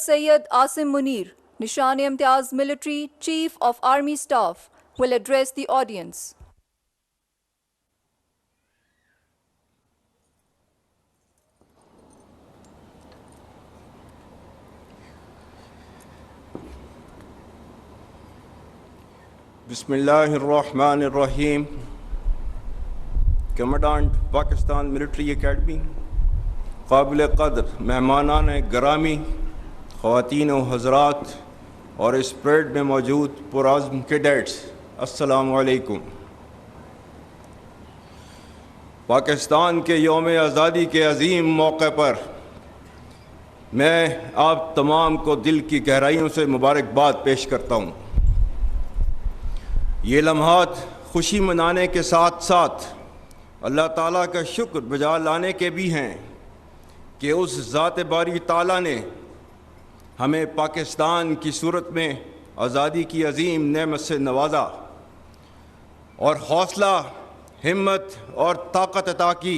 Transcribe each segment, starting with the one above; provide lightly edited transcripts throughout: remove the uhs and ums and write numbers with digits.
Sayyid Asim Munir, Nishan-e-Imtiaz Military Chief of Army Staff, will address the audience. Bismillahirrahmanirrahim. Commandant Pakistan Military Academy, قابل قدر مہمانان گرامی، خواتین و حضرات اور اس پریڈ میں موجود پرعزم کیڈٹس، السلام علیکم۔ پاکستان کے یوم آزادی کے عظیم موقع پر میں آپ تمام کو دل کی گہرائیوں سے مبارکباد پیش کرتا ہوں۔ یہ لمحات خوشی منانے کے ساتھ ساتھ اللہ تعالیٰ کا شکر بجا لانے کے بھی ہیں کہ اس ذات باری تعالیٰ نے ہمیں پاکستان کی صورت میں آزادی کی عظیم نعمت سے نوازا اور حوصلہ، ہمت اور طاقت عطا کی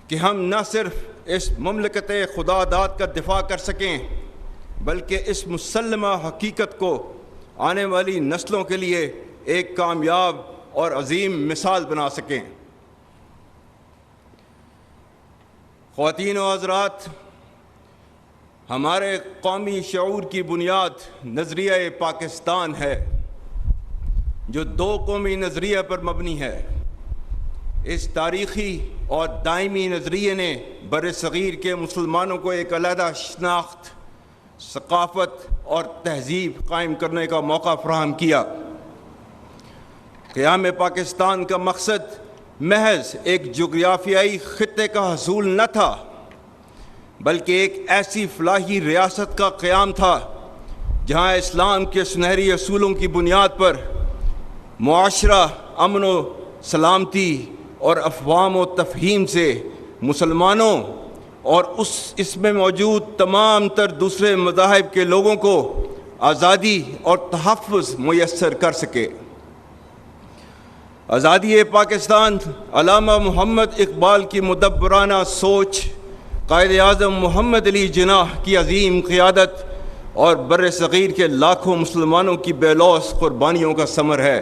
کہ ہم نہ صرف اس مملکت خدا داد کا دفاع کر سکیں بلکہ اس مسلمہ حقیقت کو آنے والی نسلوں کے لیے ایک کامیاب اور عظیم مثال بنا سکیں۔ خواتین و حضرات، ہمارے قومی شعور کی بنیاد نظریہ پاکستان ہے جو دو قومی نظریہ پر مبنی ہے۔ اس تاریخی اور دائمی نظریے نے بر صغیر کے مسلمانوں کو ایک علیحدہ شناخت، ثقافت اور تہذیب قائم کرنے کا موقع فراہم کیا۔ قیام پاکستان کا مقصد محض ایک جغرافیائی خطے کا حصول نہ تھا بلکہ ایک ایسی فلاحی ریاست کا قیام تھا جہاں اسلام کے سنہری اصولوں کی بنیاد پر معاشرہ امن و سلامتی اور افہام و تفہیم سے مسلمانوں اور اس میں موجود تمام تر دوسرے مذاہب کے لوگوں کو آزادی اور تحفظ میسر کر سکے۔ آزادی پاکستان علامہ محمد اقبال کی مدبرانہ سوچ، قائد اعظم محمد علی جناح کی عظیم قیادت اور بر صغیر کے لاکھوں مسلمانوں کی بے لوث قربانیوں کا ثمر ہے۔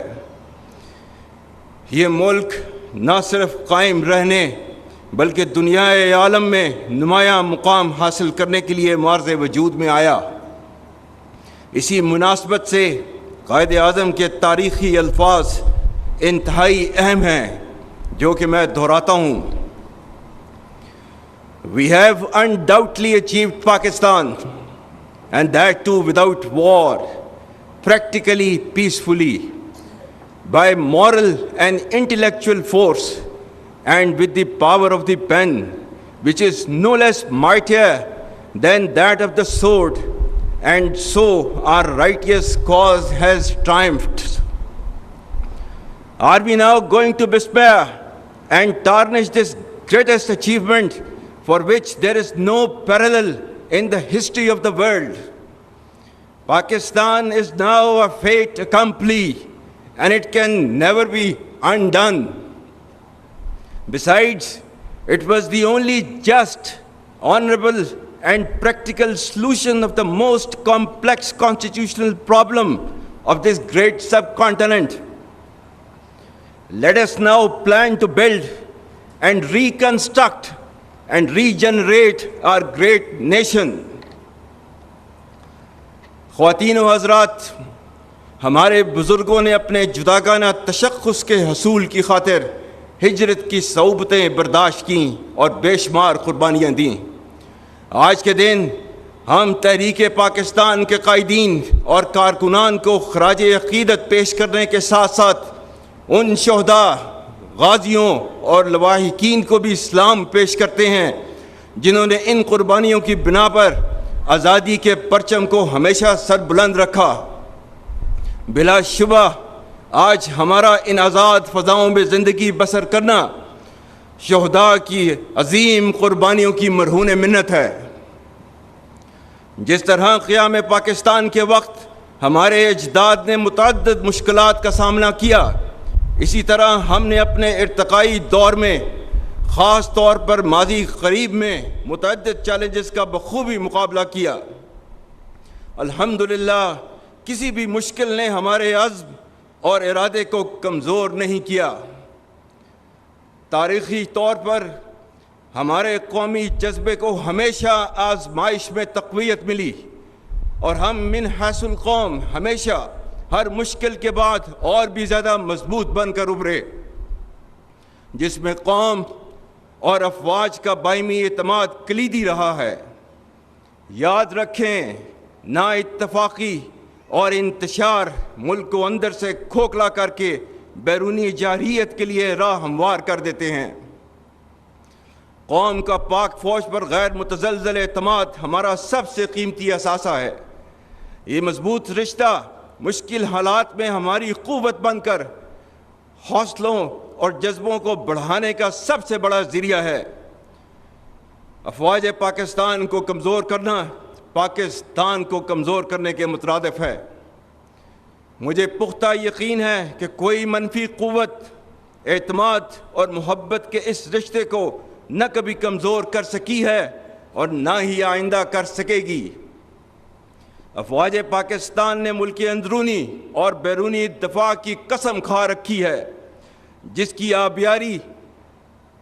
یہ ملک نہ صرف قائم رہنے بلکہ دنیا عالم میں نمایاں مقام حاصل کرنے کے لیے معرض وجود میں آیا۔ اسی مناسبت سے قائد اعظم کے تاریخی الفاظ انتہائی اہم ہیں جو کہ میں دہراتا ہوں۔ We have undoubtedly achieved Pakistan, and that too without war, practically peacefully, by moral and intellectual force, and with the power of the pen, which is no less mightier than that of the sword, and so our righteous cause has triumphed. Are we now going to despair and tarnish this greatest achievement for which there is no parallel in the history of the world? Pakistan is now a fait accompli, and it can never be undone. Besides, it was the only just, honorable, and practical solution of the most complex constitutional problem of this great subcontinent. Let us now plan to build and reconstruct and regenerate our great nation. خواتین و حضرات، ہمارے بزرگوں نے اپنے جداگانہ تشخص کے حصول کی خاطر ہجرت کی صعوبتیں برداشت کیں اور بے شمار قربانیاں دیں۔ آج کے دن ہم تحریک پاکستان کے قائدین اور کارکنان کو خراج عقیدت پیش کرنے کے ساتھ ساتھ ان شہداء، غازیوں اور لواحقین کو بھی سلام پیش کرتے ہیں جنہوں نے ان قربانیوں کی بنا پر آزادی کے پرچم کو ہمیشہ سر بلند رکھا۔ بلا شبہ آج ہمارا ان آزاد فضاؤں میں زندگی بسر کرنا شہداء کی عظیم قربانیوں کی مرہون منت ہے۔ جس طرح قیام پاکستان کے وقت ہمارے اجداد نے متعدد مشکلات کا سامنا کیا، اسی طرح ہم نے اپنے ارتقائی دور میں خاص طور پر ماضی قریب میں متعدد چیلنجز کا بخوبی مقابلہ کیا۔ الحمدللہ کسی بھی مشکل نے ہمارے عزم اور ارادے کو کمزور نہیں کیا۔ تاریخی طور پر ہمارے قومی جذبے کو ہمیشہ آزمائش میں تقویت ملی اور ہم من حیث القوم ہمیشہ ہر مشکل کے بعد اور بھی زیادہ مضبوط بن کر ابھرے، جس میں قوم اور افواج کا باہمی اعتماد کلیدی رہا ہے۔ یاد رکھیں، نا اتفاقی اور انتشار ملک کو اندر سے کھوکھلا کر کے بیرونی جارحیت کے لیے راہ ہموار کر دیتے ہیں۔ قوم کا پاک فوج پر غیر متزلزل اعتماد ہمارا سب سے قیمتی اثاثہ ہے۔ یہ مضبوط رشتہ مشکل حالات میں ہماری قوت بن کر حوصلوں اور جذبوں کو بڑھانے کا سب سے بڑا ذریعہ ہے۔ افواج پاکستان کو کمزور کرنا پاکستان کو کمزور کرنے کے مترادف ہے۔ مجھے پختہ یقین ہے کہ کوئی منفی قوت اعتماد اور محبت کے اس رشتے کو نہ کبھی کمزور کر سکی ہے اور نہ ہی آئندہ کر سکے گی۔ افواج پاکستان نے ملک اندرونی اور بیرونی دفاع کی قسم کھا رکھی ہے، جس کی آبیاری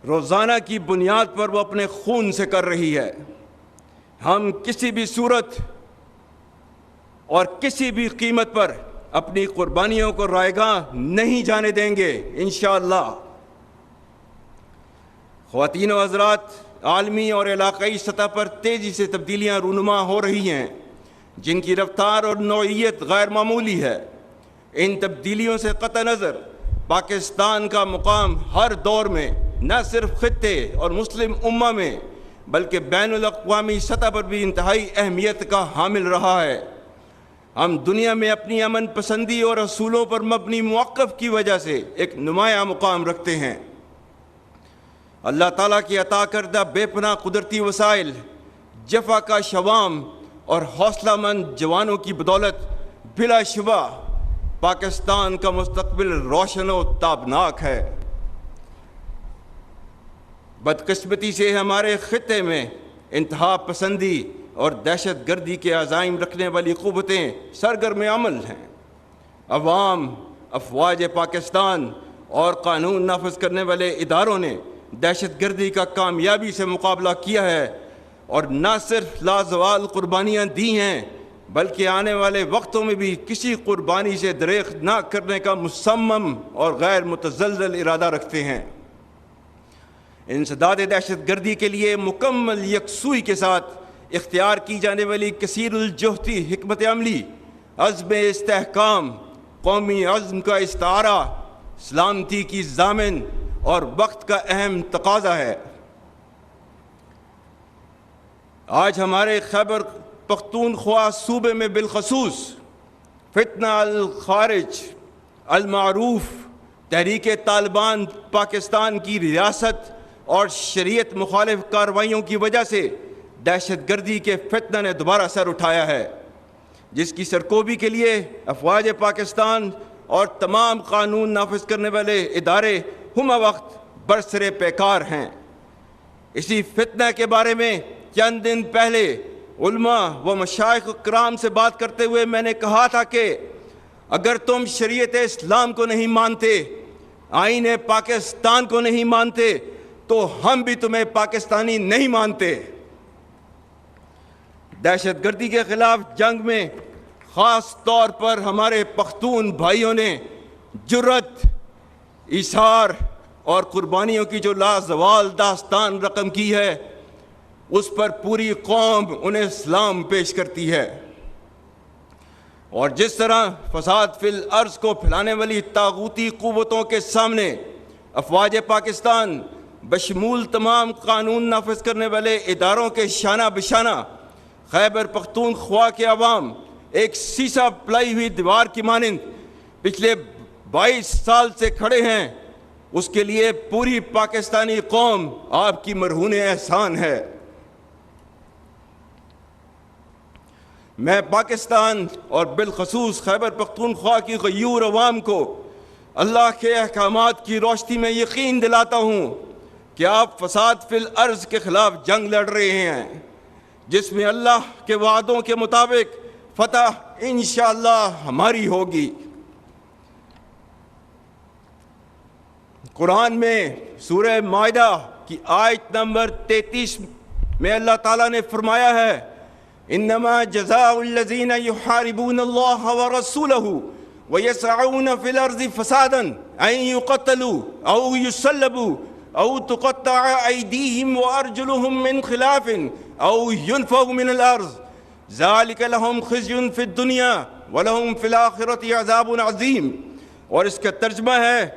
روزانہ کی بنیاد پر وہ اپنے خون سے کر رہی ہے۔ ہم کسی بھی صورت اور کسی بھی قیمت پر اپنی قربانیوں کو رائیگاں نہیں جانے دیں گے انشاءاللہ۔ خواتین و حضرات، عالمی اور علاقائی سطح پر تیزی سے تبدیلیاں رونما ہو رہی ہیں، جن کی رفتار اور نوعیت غیر معمولی ہے۔ ان تبدیلیوں سے قطع نظر پاکستان کا مقام ہر دور میں نہ صرف خطے اور مسلم امہ میں بلکہ بین الاقوامی سطح پر بھی انتہائی اہمیت کا حامل رہا ہے۔ ہم دنیا میں اپنی امن پسندی اور اصولوں پر مبنی موقف کی وجہ سے ایک نمایاں مقام رکھتے ہیں۔ اللہ تعالیٰ کی عطا کردہ بے پناہ قدرتی وسائل، جفا کا شوام اور حوصلہ مند جوانوں کی بدولت بلا شبہ پاکستان کا مستقبل روشن و تابناک ہے۔ بدقسمتی سے ہمارے خطے میں انتہا پسندی اور دہشت گردی کے عزائم رکھنے والی قوتیں سرگرم عمل ہیں۔ عوام، افواج پاکستان اور قانون نافذ کرنے والے اداروں نے دہشت گردی کا کامیابی سے مقابلہ کیا ہے اور نہ صرف لازوال قربانیاں دی ہیں بلکہ آنے والے وقتوں میں بھی کسی قربانی سے دریغ نہ کرنے کا مصمم اور غیر متزلزل ارادہ رکھتے ہیں۔ انسداد دہشت گردی کے لیے مکمل یکسوئی کے ساتھ اختیار کی جانے والی کثیر الجہتی حکمت عملی، عزم استحکام، قومی عزم کا استعارہ، سلامتی کی ضامن اور وقت کا اہم تقاضا ہے۔ آج ہمارے خیبر پختونخوا صوبے میں بالخصوص فتنہ الخارج المعروف تحریک طالبان پاکستان کی ریاست اور شریعت مخالف کارروائیوں کی وجہ سے دہشت گردی کے فتنہ نے دوبارہ سر اٹھایا ہے، جس کی سرکوبی کے لیے افواج پاکستان اور تمام قانون نافذ کرنے والے ادارے ہمہ وقت برسر پیکار ہیں۔ اسی فتنہ کے بارے میں چند دن پہلے علماء و مشائخ کرام سے بات کرتے ہوئے میں نے کہا تھا کہ اگر تم شریعت اسلام کو نہیں مانتے، آئین پاکستان کو نہیں مانتے، تو ہم بھی تمہیں پاکستانی نہیں مانتے۔ دہشت گردی کے خلاف جنگ میں خاص طور پر ہمارے پختون بھائیوں نے جرت، ایثار اور قربانیوں کی جو لازوال داستان رقم کی ہے، اس پر پوری قوم انہیں سلام پیش کرتی ہے۔ اور جس طرح فساد فی الارض کو پھیلانے والی طاغوتی قوتوں کے سامنے افواج پاکستان بشمول تمام قانون نافذ کرنے والے اداروں کے شانہ بشانہ خیبر پختونخوا کے عوام ایک سیسا پلائی ہوئی دیوار کی مانند پچھلے 22 سال سے کھڑے ہیں، اس کے لیے پوری پاکستانی قوم آپ کی مرہون احسان ہے۔ میں پاکستان اور بالخصوص خیبر پختونخوا کی غیور عوام کو اللہ کے احکامات کی روشنی میں یقین دلاتا ہوں کہ آپ فساد فی الارض کے خلاف جنگ لڑ رہے ہیں، جس میں اللہ کے وعدوں کے مطابق فتح انشاءاللہ ہماری ہوگی۔ قرآن میں سورہ مائدہ کی آیت نمبر 33 میں اللہ تعالیٰ نے فرمایا ہے، انما جزاء الذین یحاربون اللہ ورسولہ ویسعون فی الارض فسادا ان یقتلوا او یصلبوا او تقطع ایدیہم وارجلہم من خلاف او ینفوا من الارض ذالک لہم خزی فی الدنیا ولہم فی الآخرۃ عذاب عظیم۔ اور اس کا ترجمہ ہے،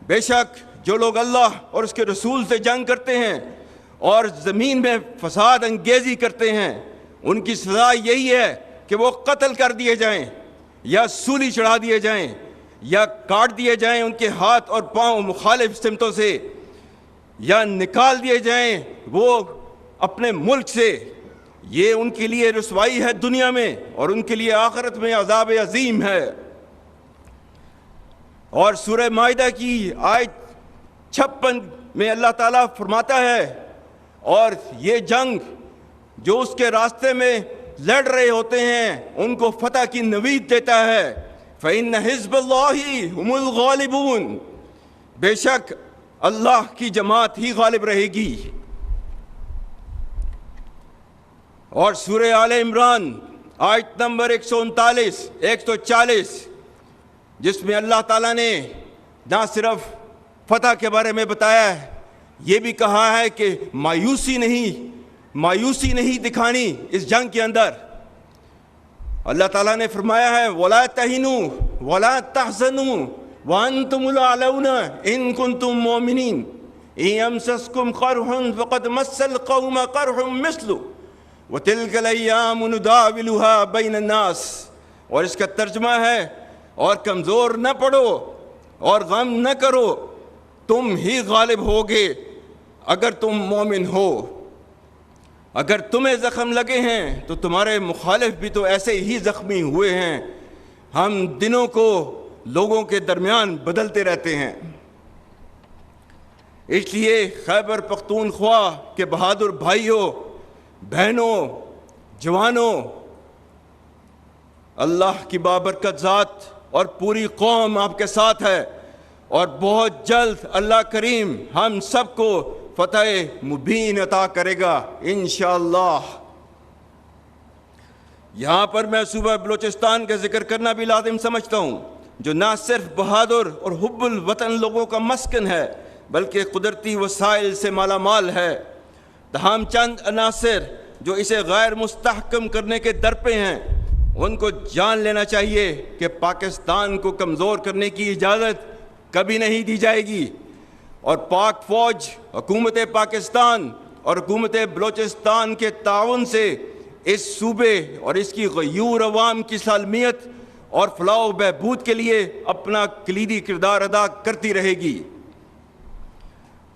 بے شک جو لوگ اللہ اور اس کے رسول سے جنگ کرتے ہیں اور زمین میں فساد انگیزی کرتے ہیں، ان کی سزا یہی ہے کہ وہ قتل کر دیے جائیں یا سولی چڑھا دیے جائیں یا کاٹ دیے جائیں ان کے ہاتھ اور پاؤں مخالف سمتوں سے، یا نکال دیے جائیں وہ اپنے ملک سے۔ یہ ان کے لیے رسوائی ہے دنیا میں، اور ان کے لیے آخرت میں عذاب عظیم ہے۔ اور سورہ مائدہ کی آیت 56 میں اللہ تعالیٰ فرماتا ہے، اور یہ جنگ جو اس کے راستے میں لڑ رہے ہوتے ہیں ان کو فتح کی نوید دیتا ہے، فَإِنَّ حِزْبَ اللَّهِ هُمُ الْغَالِبُونَ، بے شک اللہ کی جماعت ہی غالب رہے گی۔ اور سورہ آل عمران آیت نمبر 139 140 جس میں اللہ تعالیٰ نے نہ صرف فتح کے بارے میں بتایا ہے، یہ بھی کہا ہے کہ مایوسی نہیں دکھانی اس جنگ کے اندر۔ اللہ تعالیٰ نے فرمایا ہے، وَلَا تَهِنُوا وَلَا تَحْزَنُوا وَأَنْتُمُ الْأَعْلَوْنَ إِن كُنتُم مُّؤْمِنِينَ إِن يَمْسَسْكُمْ قَرْحٌ فَقَدْ مَسَّ الْقَوْمَ قَرْحٌ مِثْلُهُ وَتِلْكَ الْأَيَّامُ نُدَاوِلُهَا بَيْنَ النَّاسِ۔ اور اس کا ترجمہ ہے، اور کمزور نہ پڑو اور غم نہ کرو، تم ہی غالب ہوگے اگر تم مومن ہو۔ اگر تمہیں زخم لگے ہیں تو تمہارے مخالف بھی تو ایسے ہی زخمی ہوئے ہیں۔ ہم دنوں کو لوگوں کے درمیان بدلتے رہتے ہیں۔ اس لیے خیبر پختونخوا کے بہادر بھائیوں، بہنوں، جوانوں، اللہ کی بابرکت ذات اور پوری قوم آپ کے ساتھ ہے، اور بہت جلد اللہ کریم ہم سب کو فتح مبین عطا کرے گا انشاءاللہ۔ یہاں پر میں صوبہ بلوچستان کا ذکر کرنا بھی لازم سمجھتا ہوں، جو نہ صرف بہادر اور حب الوطن لوگوں کا مسکن ہے بلکہ قدرتی وسائل سے مالا مال ہے۔ تاہم چند عناصر جو اسے غیر مستحکم کرنے کے در پہ ہیں، ان کو جان لینا چاہیے کہ پاکستان کو کمزور کرنے کی اجازت کبھی نہیں دی جائے گی، اور پاک فوج، حکومت پاکستان اور حکومت بلوچستان کے تعاون سے اس صوبے اور اس کی غیور عوام کی سالمیت اور فلاح و بہبود کے لیے اپنا کلیدی کردار ادا کرتی رہے گی۔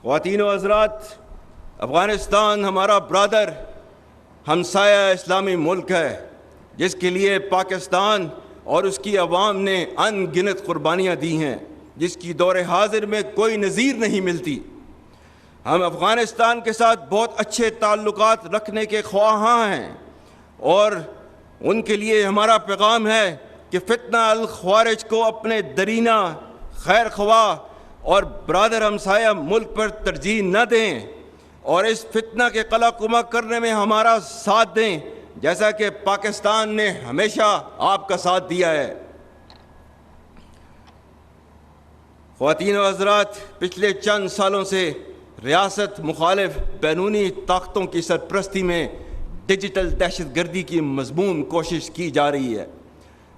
خواتین و حضرات، افغانستان ہمارا برادر ہمسایہ اسلامی ملک ہے، جس کے لیے پاکستان اور اس کی عوام نے ان گنت قربانیاں دی ہیں، جس کی دور حاضر میں کوئی نظیر نہیں ملتی۔ ہم افغانستان کے ساتھ بہت اچھے تعلقات رکھنے کے خواہاں ہیں، اور ان کے لیے ہمارا پیغام ہے کہ فتنہ الخوارج کو اپنے درینہ، خیر خواہ اور برادر ہمسایہ ملک پر ترجیح نہ دیں، اور اس فتنہ کے قلع قمع کرنے میں ہمارا ساتھ دیں، جیسا کہ پاکستان نے ہمیشہ آپ کا ساتھ دیا ہے۔ خواتین و حضرات، پچھلے چند سالوں سے ریاست مخالف بیرونی طاقتوں کی سرپرستی میں ڈیجیٹل دہشت گردی کی مضمون کوشش کی جا رہی ہے،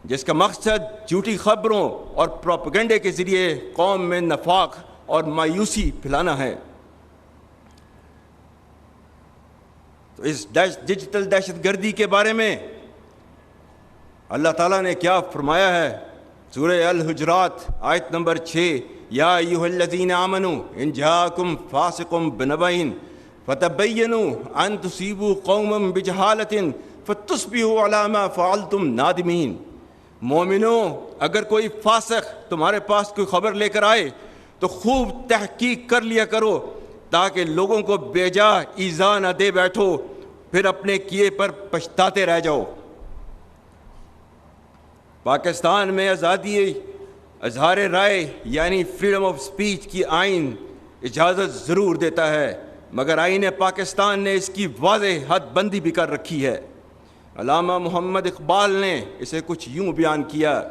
جس کا مقصد جھوٹی خبروں اور پروپیگنڈے کے ذریعے قوم میں نفاق اور مایوسی پھیلانا ہے۔ تو اس ڈیجیٹل دہشت گردی کے بارے میں اللہ تعالیٰ نے کیا فرمایا ہے؟ سورہ الحجرات آیت نمبر 6، یا ایھا الذین آمنوا ان جاءکم فاسق بنبأ فتبینوا ان تصیبوا قوما بجہالۃ فتصبحوا علی ما فعلتم نادمین۔ مومنوں، اگر کوئی فاسق تمہارے پاس کوئی خبر لے کر آئے تو خوب تحقیق کر لیا کرو، تاکہ لوگوں کو بیجا ایذا نہ دے بیٹھو پھر اپنے کیے پر پچھتاتے رہ جاؤ۔ پاکستان میں آزادی اظہار رائے یعنی فریڈم آف سپیچ کی آئین اجازت ضرور دیتا ہے، مگر آئین پاکستان نے اس کی واضح حد بندی بھی کر رکھی ہے۔ علامہ محمد اقبال نے اسے کچھ یوں بیان کیا: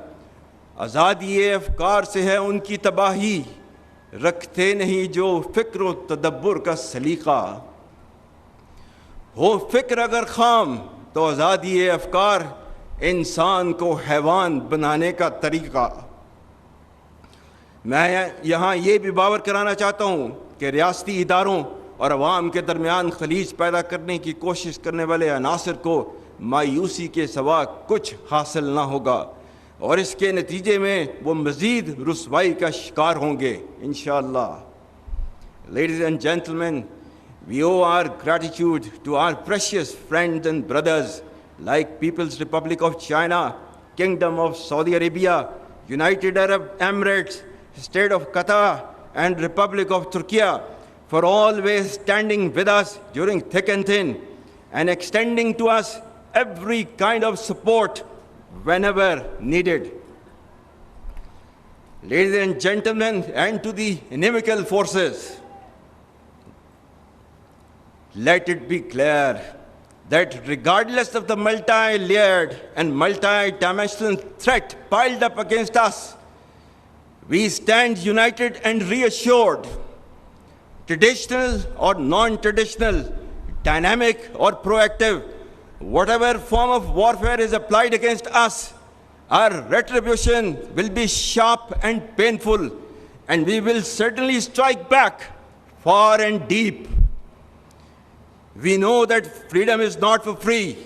آزادی افکار سے ہے ان کی تباہی، رکھتے نہیں جو فکر و تدبر کا سلیقہ۔ ہو فکر اگر خام تو آزادی افکار انسان کو حیوان بنانے کا طریقہ۔ میں یہاں یہ بھی باور کرانا چاہتا ہوں کہ ریاستی اداروں اور عوام کے درمیان خلیج پیدا کرنے کی کوشش کرنے والے عناصر کو مایوسی کے سوا کچھ حاصل نہ ہوگا، اور اس کے نتیجے میں وہ مزید رسوائی کا شکار ہوں گے انشاءاللہ۔ Ladies and gentlemen, we owe our gratitude to our precious friends and brothers like People's Republic of China, Kingdom of Saudi Arabia, United Arab Emirates, State of Qatar, and Republic of Turkey for always standing with us during thick and thin and extending to us every kind of support whenever needed. Ladies and gentlemen, and to the inimical forces, let it be clear that regardless of the multi-layered and multi-dimensional threat piled up against us, we stand united and reassured. Traditional or non-traditional, dynamic or proactive, whatever form of warfare is applied against us, our retribution will be sharp and painful, and we will certainly strike back far and deep. We know that freedom is not for free.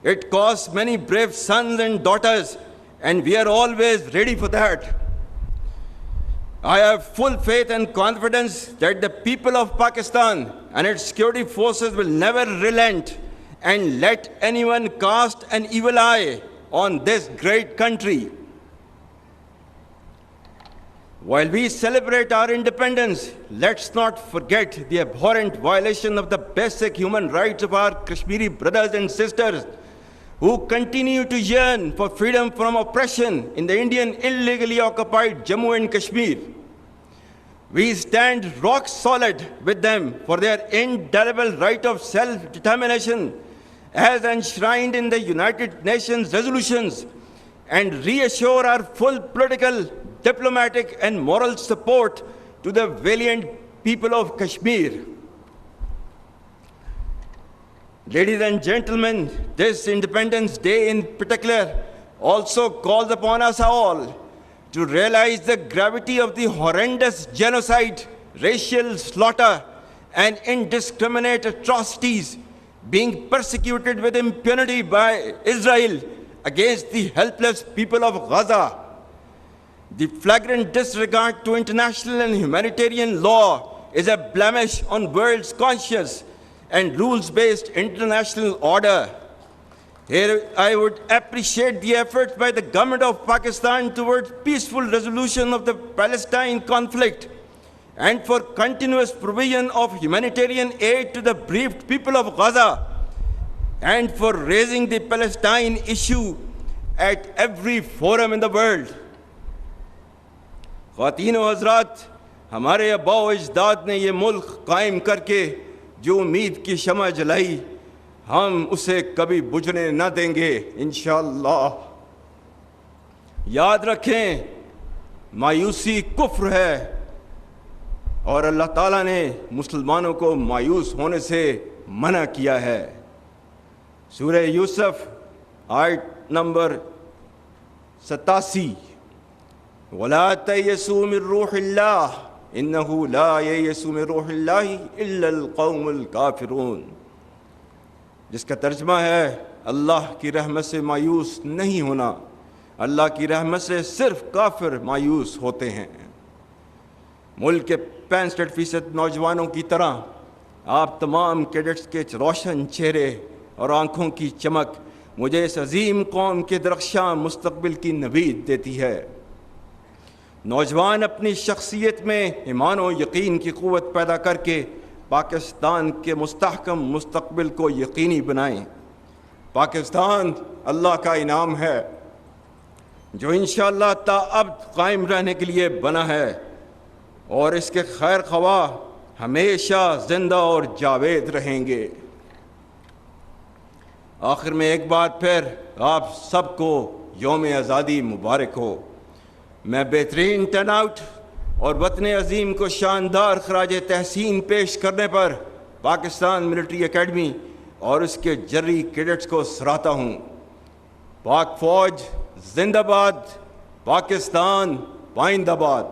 It costs many brave sons and daughters, and we are always ready for that. I have full faith and confidence that the people of Pakistan and its security forces will never relent and let anyone cast an evil eye on this great country. While we celebrate our independence, let's not forget the abhorrent violation of the basic human rights of our Kashmiri brothers and sisters who continue to yearn for freedom from oppression in the Indian illegally occupied Jammu and Kashmir. We stand rock solid with them for their indelible right of self-determination as enshrined in the United Nations resolutions, and reassure our full political, diplomatic, and moral support to the valiant people of Kashmir. Ladies and gentlemen, this Independence Day in particular also calls upon us all to realize the gravity of the horrendous genocide, racial slaughter, and indiscriminate atrocities being persecuted with impunity by Israel against the helpless people of Gaza. The flagrant disregard to international and humanitarian law is a blemish on world's conscience and rules-based international order. Here I would appreciate the efforts by the government of Pakistan towards peaceful resolution of the Palestine conflict and for continuous provision of humanitarian aid to the bereaved people of Gaza, and for raising the Palestine issue at every forum in the world. خواتین و حضرات، ہمارے آباء و اجداد نے یہ ملک قائم کر کے جو امید کی شمع جلائی، ہم اسے کبھی بجھنے نہ دیں گے انشاءاللہ۔ یاد رکھیں، مایوسی کفر ہے، اور اللہ تعالیٰ نے مسلمانوں کو مایوس ہونے سے منع کیا ہے۔ سورہ یوسف آیت نمبر 87، وَلَا تَيْأَسُوا مِن رُّوحِ اللَّهِ إِنَّهُ لَا يَيْأَسُ مِن رُّوحِ اللَّهِ إِلَّا الْقَوْمُ الْكَافِرُونَ، جس کا ترجمہ ہے اللہ کی رحمت سے مایوس نہیں ہونا، اللہ کی رحمت سے صرف کافر مایوس ہوتے ہیں۔ ملک کے 65% نوجوانوں کی طرح آپ تمام کیڈٹس کے روشن چہرے اور آنکھوں کی چمک مجھے اس عظیم قوم کے درخشاں مستقبل کی نوید دیتی ہے۔ نوجوان اپنی شخصیت میں ایمان و یقین کی قوت پیدا کر کے پاکستان کے مستحکم مستقبل کو یقینی بنائیں۔ پاکستان اللہ کا انعام ہے جو انشاءاللہ تا ابد قائم رہنے کے لیے بنا ہے، اور اس کے خیر خواہ ہمیشہ زندہ اور جاوید رہیں گے۔ آخر میں ایک بار پھر آپ سب کو یوم آزادی مبارک ہو۔ میں بہترین ٹرن آؤٹ اور وطن عظیم کو شاندار خراج تحسین پیش کرنے پر پاکستان ملٹری اکیڈمی اور اس کے جرری کیڈٹس کو سراہتا ہوں۔ پاک فوج زندہ باد، پاکستان پائند آباد۔